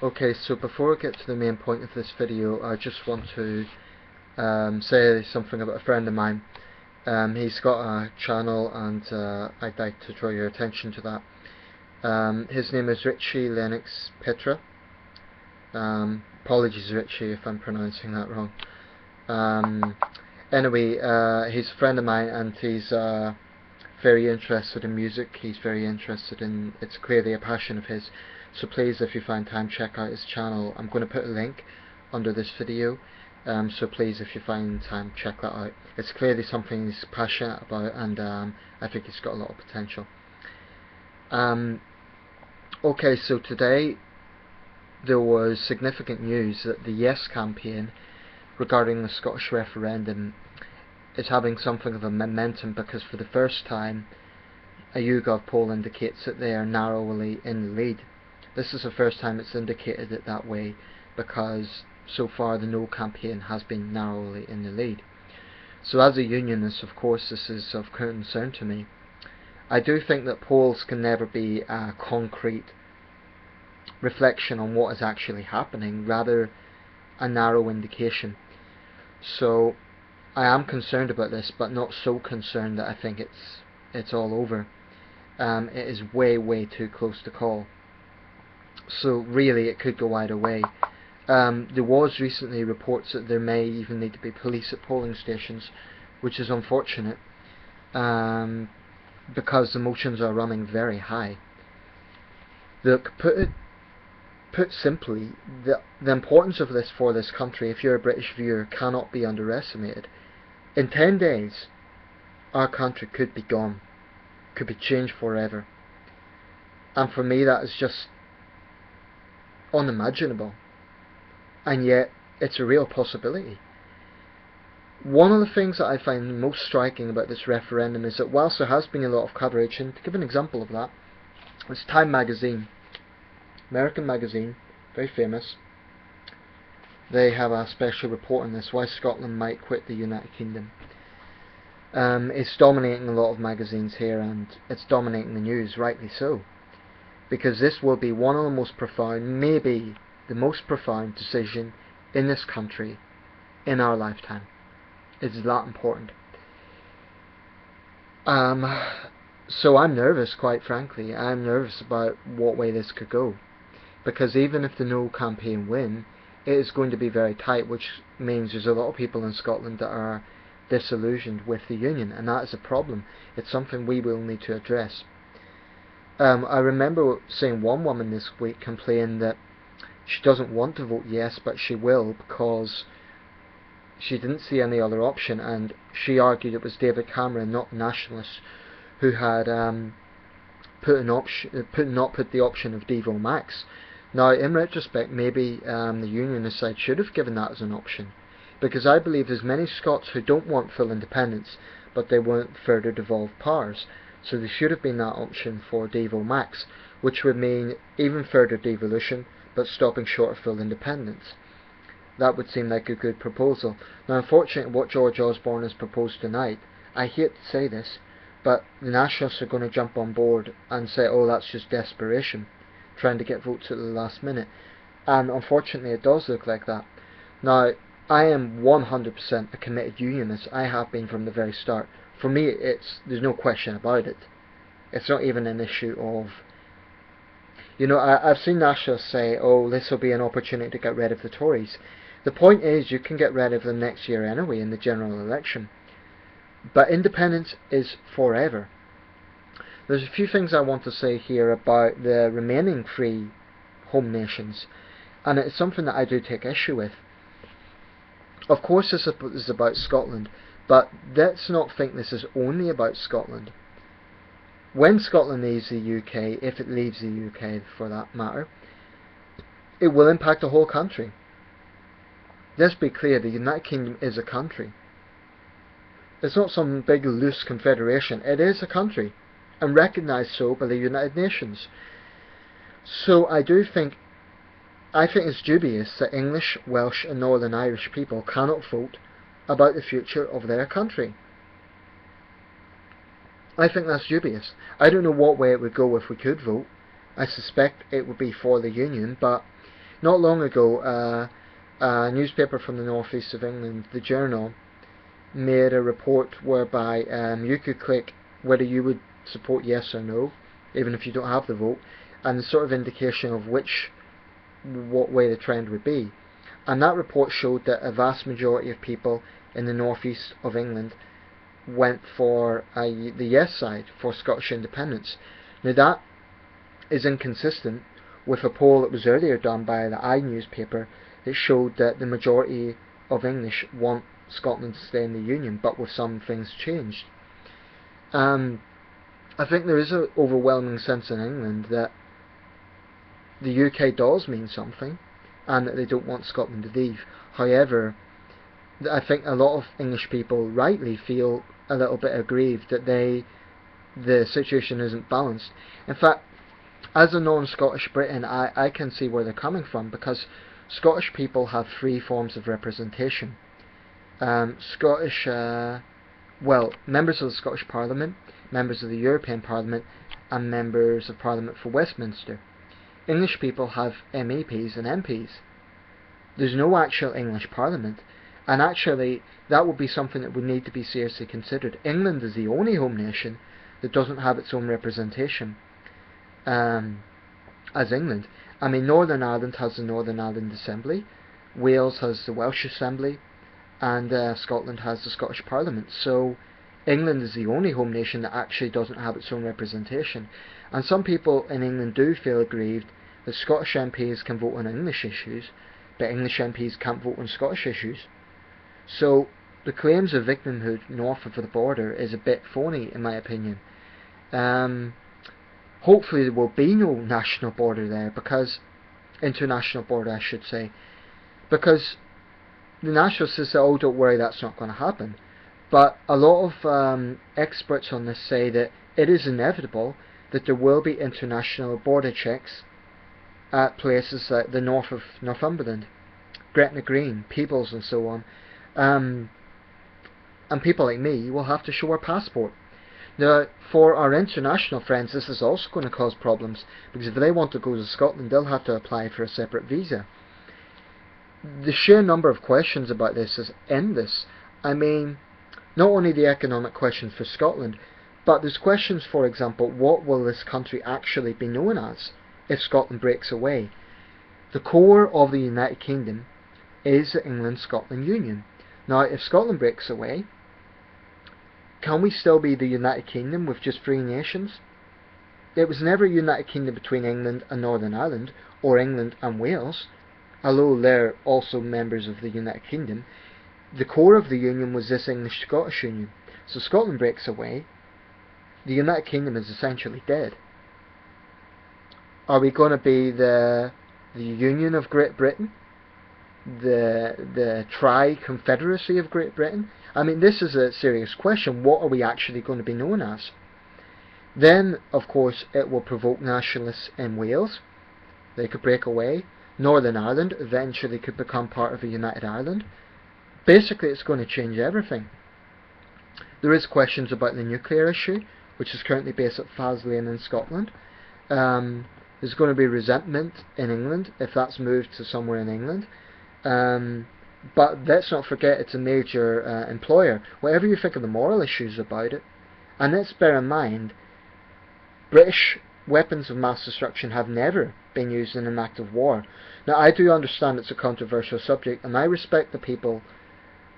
Okay, so before I get to the main point of this video, I just want to say something about a friend of mine. He's got a channel, and I'd like to draw your attention to that. His name is Richie Lennox Petra. Apologies, Richie, if I'm pronouncing that wrong. Anyway, he's a friend of mine, and he's very interested in music. He's very interested in, it's clearly a passion of his. So please, if you find time, check out his channel. I'm going to put a link under this video. So please, if you find time, check that out. It's clearly something he's passionate about, and I think he's got a lot of potential. Okay, so today there was significant news that the Yes campaign regarding the Scottish Referendum is having something of a momentum, because for the first time a YouGov poll indicates that they are narrowly in the lead. This is the first time it's indicated it that way, because so far the No campaign has been narrowly in the lead. So as a unionist, of course, this is of concern to me. I do think that polls can never be a concrete reflection on what is actually happening, rather a narrow indication. So I am concerned about this, but not so concerned that I think it's all over. It is way too close to call. So really it could go either way. There was recently reports that there may even need to be police at polling stations, which is unfortunate, because the emotions are running very high. Look, put simply, the importance of this for this country, if you're a British viewer, cannot be underestimated. In 10 days, our country could be gone, could be changed forever. And for me, that is just unimaginable. And yet, it's a real possibility. One of the things that I find most striking about this referendum is that whilst there has been a lot of coverage, and to give an example of that, it's Time magazine, American magazine, very famous. They have a special report on this, why Scotland might quit the United Kingdom. It's dominating a lot of magazines here, and it's dominating the news, rightly so, because this will be one of the most profound, maybe the most profound decision in this country in our lifetime. It's that important. So I'm nervous, quite frankly. I'm nervous about what way this could go, because even if the No campaign win, it is going to be very tight, which means there's a lot of people in Scotland that are disillusioned with the Union, and that is a problem. It's something we will need to address. I remember seeing one woman this week complain that she doesn't want to vote yes, but she will, because she didn't see any other option, and she argued it was David Cameron, not nationalists, who had put the option of Devo Max. Now, in retrospect, maybe the Unionist side should have given that as an option, because I believe there's many Scots who don't want full independence, but they want further devolved powers. So there should have been that option for Devo Max, which would mean even further devolution, but stopping short of full independence. That would seem like a good proposal. Now, unfortunately, what George Osborne has proposed tonight, I hate to say this, but the Nationalists are going to jump on board and say, oh, that's just desperation, trying to get votes at the last minute. And unfortunately, it does look like that. Now, I am 100% a committed unionist. I have been from the very start. For me, there's no question about it. It's not even an issue of, I've seen nationalists say, oh, this will be an opportunity to get rid of the Tories. The point is, you can get rid of them next year anyway in the general election. But independence is forever. There's a few things I want to say here about the remaining three home nations, and it's something that I do take issue with. Of course this is about Scotland, but let's not think this is only about Scotland. When Scotland leaves the UK, if it leaves the UK for that matter, it will impact the whole country. Let's be clear, the United Kingdom is a country. It's not some big loose confederation, it is a country, and recognised so by the United Nations. So I think it's dubious that English, Welsh and Northern Irish people cannot vote about the future of their country. I think that's dubious. I don't know what way it would go if we could vote. I suspect it would be for the Union, but Not long ago, a newspaper from the northeast of England, the Journal, made a report whereby you could click whether you would support yes or no, even if you don't have the vote, and the sort of indication of what way the trend would be. And that report showed that a vast majority of people in the northeast of England went for the yes side, for Scottish independence. Now that is inconsistent with a poll that was earlier done by the newspaper that showed that the majority of English want Scotland to stay in the Union, but with some things changed. I think there is an overwhelming sense in England that the UK does mean something, and that they don't want Scotland to leave. However, I think a lot of English people rightly feel a little bit aggrieved that the situation isn't balanced. In fact, as a non-Scottish Briton, I can see where they're coming from, because Scottish people have three forms of representation. Scottish, members of the Scottish Parliament, members of the European Parliament, and members of Parliament for Westminster. English people have MEPs and MPs. There's no actual English Parliament, and actually that would be something that would need to be seriously considered. England is the only home nation that doesn't have its own representation as England. I mean, Northern Ireland has the Northern Ireland Assembly, Wales has the Welsh Assembly, and Scotland has the Scottish Parliament. So England is the only home nation that actually doesn't have its own representation. And some people in England do feel aggrieved that Scottish MPs can vote on English issues, but English MPs can't vote on Scottish issues. So the claims of victimhood north of the border is a bit phony, in my opinion. Hopefully there will be no national border there, international border I should say, because the nationalists say, oh, don't worry, that's not going to happen. But a lot of experts on this say that it is inevitable that there will be international border checks at places like the north of Northumberland, Gretna Green, Peebles and so on. And people like me will have to show our passport. Now, for our international friends, this is also going to cause problems, because if they want to go to Scotland, they'll have to apply for a separate visa. The sheer number of questions about this is endless. I mean, not only the economic questions for Scotland, but there's questions, for example, what will this country actually be known as if Scotland breaks away? The core of the United Kingdom is the England-Scotland Union. Now, if Scotland breaks away, can we still be the United Kingdom with just three nations? It was never a United Kingdom between England and Northern Ireland, or England and Wales, although they're also members of the United Kingdom. The core of the Union was this English-Scottish Union. So Scotland breaks away, the United Kingdom is essentially dead. Are we going to be the Union of Great Britain? The Tri-Confederacy of Great Britain? I mean, this is a serious question. What are we actually going to be known as? Then, of course, it will provoke nationalists in Wales. They could break away. Northern Ireland eventually could become part of a United Ireland. Basically, it's going to change everything. There is questions about the nuclear issue, which is currently based at Faslane in Scotland. There's going to be resentment in England if that's moved to somewhere in England. But let's not forget it's a major employer. Whatever you think of the moral issues about it, and let's bear in mind, British weapons of mass destruction have never been used in an act of war. Now, I do understand it's a controversial subject, and I respect the people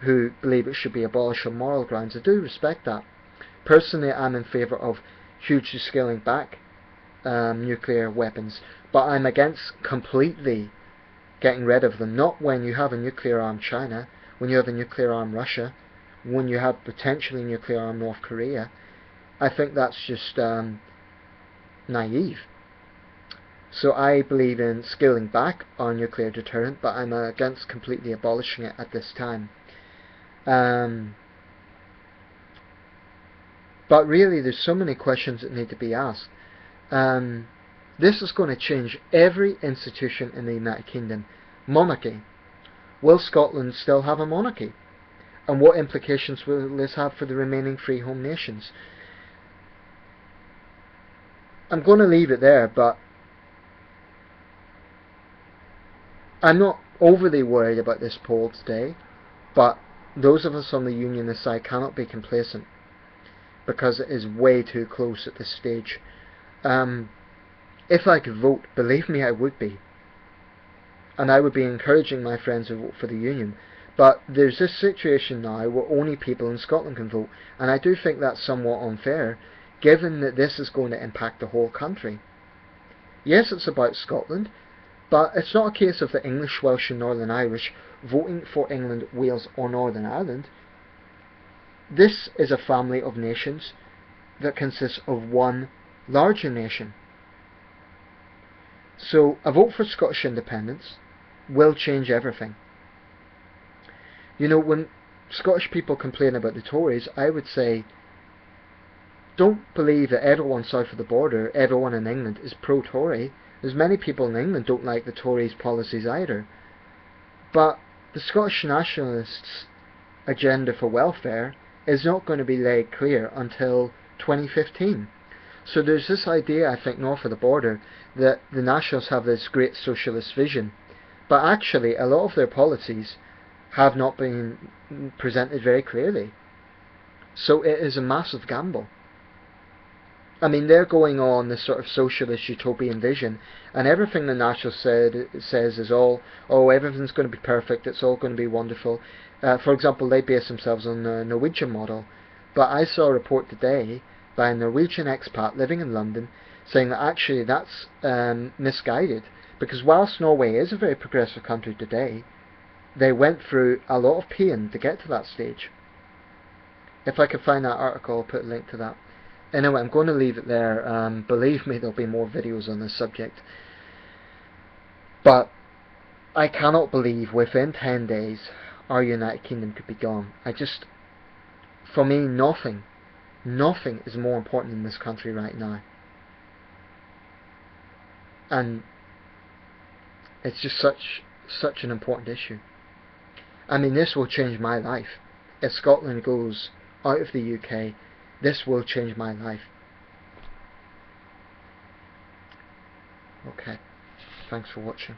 who believe it should be abolished on moral grounds. I do respect that. Personally, I'm in favour of hugely scaling back nuclear weapons, but I'm against completely getting rid of them. Not when you have a nuclear armed China, when you have a nuclear armed Russia, when you have potentially nuclear armed North Korea. I think that's just naive. So I believe in scaling back our nuclear deterrent, but I'm against completely abolishing it at this time. But really, there's so many questions that need to be asked. This is going to change every institution in the United Kingdom. Monarchy. Will Scotland still have a monarchy? And what implications will this have for the remaining three home nations? I'm going to leave it there, but I'm not overly worried about this poll today, but those of us on the Unionist side cannot be complacent, because it is way too close at this stage. If I could vote, believe me, I would be. And I would be encouraging my friends to vote for the Union. But there's this situation now where only people in Scotland can vote, and I do think that's somewhat unfair, given that this is going to impact the whole country. Yes, it's about Scotland, but it's not a case of the English, Welsh and Northern Irish voting for England, Wales or Northern Ireland. This is a family of nations that consists of one larger nation. So a vote for Scottish independence will change everything. You know, when Scottish people complain about the Tories, I would say, don't believe that everyone south of the border, everyone in England, is pro-Tory. There's many people in England don't like the Tories' policies either. But the Scottish nationalists' agenda for welfare is not going to be laid clear until 2015. So there's this idea, I think, north of the border, that the Nationals have this great socialist vision. But actually, a lot of their policies have not been presented very clearly. So it is a massive gamble. I mean, they're going on this sort of socialist utopian vision, and everything the Nationals says is all, oh, everything's going to be perfect, it's all going to be wonderful. For example, they base themselves on the Norwegian model. But I saw a report today by a Norwegian expat living in London saying that actually that's misguided, because whilst Norway is a very progressive country today, they went through a lot of pain to get to that stage. If I could find that article, I'll put a link to that. Anyway, I'm going to leave it there. Believe me, there'll be more videos on this subject. But I cannot believe within 10 days our United Kingdom could be gone. For me, nothing is more important in this country right now. And it's just such an important issue. I mean, this will change my life. If Scotland goes out of the UK, this will change my life. Okay, thanks for watching.